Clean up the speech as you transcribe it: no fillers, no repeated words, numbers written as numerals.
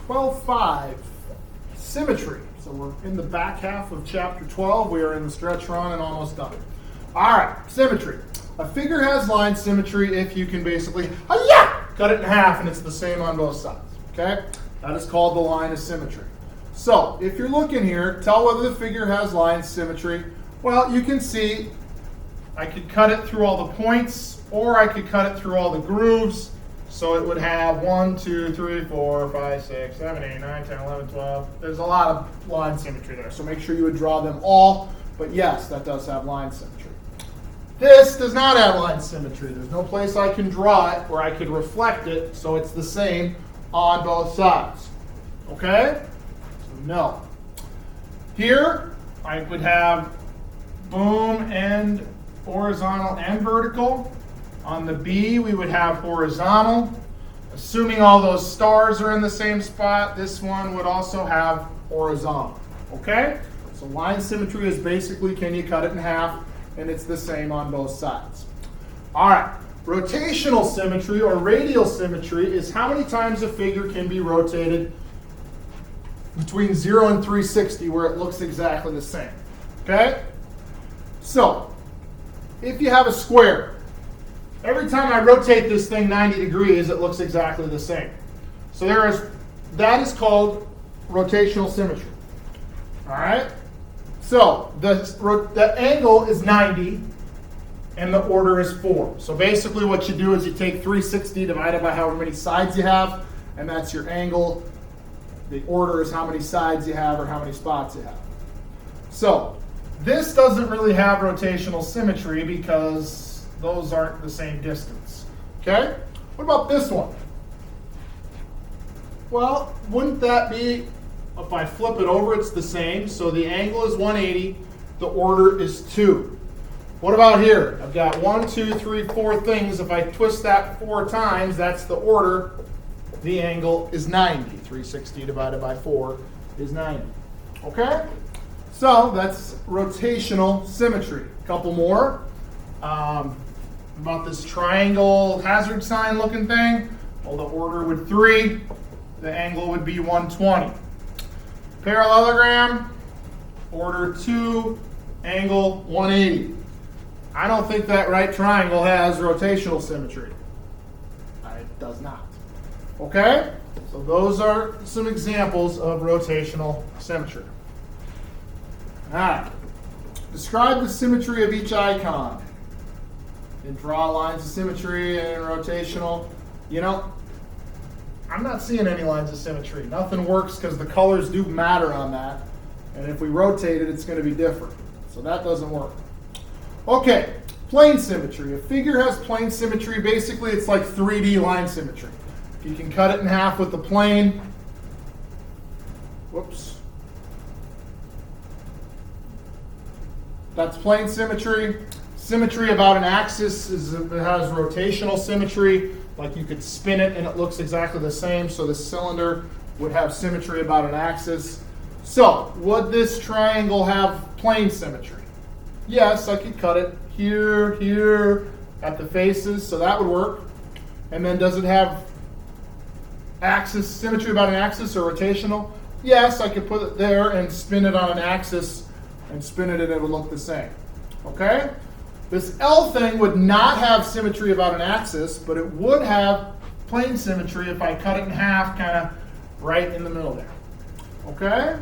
12.5, symmetry. So we're in the back half of chapter 12. We are in the stretch run and almost done. All right, symmetry. A figure has line symmetry if you can basically cut it in half and it's the same on both sides. Okay? That is called the line of symmetry. So if you're looking here, tell whether the figure has line symmetry. Well, you can see I could cut it through all the points, or I could cut it through all the grooves. So it would have 1, 2, 3, 4, 5, 6, 7, 8, 9, 10, 11, 12. There's a lot of line symmetry there. So make sure you would draw them all. But yes, that does have line symmetry. This does not have line symmetry. There's no place I can draw it where I could reflect it so it's the same on both sides. Okay? So no. Here, I would have boom and horizontal and vertical. On the B, we would have horizontal. Assuming all those stars are in the same spot, this one would also have horizontal. Okay? So line symmetry is basically, can you cut it in half, and it's the same on both sides. All right. Rotational symmetry or radial symmetry is how many times a figure can be rotated between 0 and 360 where it looks exactly the same. Okay? So, if you have a square, every time I rotate this thing 90 degrees, it looks exactly the same. So that is called rotational symmetry. All right? So the angle is 90, and the order is 4. So basically what you do is you take 360 divided by however many sides you have, and that's your angle. The order is how many sides you have or how many spots you have. So this doesn't really have rotational symmetry because those aren't the same distance. Okay? What about this one? Well, wouldn't that be, if I flip it over, it's the same. So the angle is 180, the order is 2. What about here? I've got 1, 2, 3, 4 things. If I twist that 4 times, that's the order. The angle is 90. 360 divided by 4 is 90. Okay? So that's rotational symmetry. A couple more. About this triangle hazard sign looking thing. Well, the order would 3. The angle would be 120. Parallelogram, order 2, angle 180. I don't think that right triangle has rotational symmetry. It does not. Okay? So those are some examples of rotational symmetry. All right. Describe the symmetry of each icon. And draw lines of symmetry and rotational. You know, I'm not seeing any lines of symmetry. Nothing works because the colors do matter on that. And if we rotate it, it's going to be different. So that doesn't work. Okay, plane symmetry. A figure has plane symmetry. Basically, it's like 3D line symmetry. If you can cut it in half with the plane. Whoops. That's plane symmetry. Symmetry about an axis it has rotational symmetry. Like you could spin it and it looks exactly the same. So the cylinder would have symmetry about an axis. So would this triangle have plane symmetry? Yes, I could cut it here at the faces. So that would work. And then does it have axis symmetry about an axis or rotational? Yes, I could put it there and spin it on an axis and spin it and it would look the same. Okay? This L thing would not have symmetry about an axis, but it would have plane symmetry if I cut it in half kind of right in the middle there. Okay?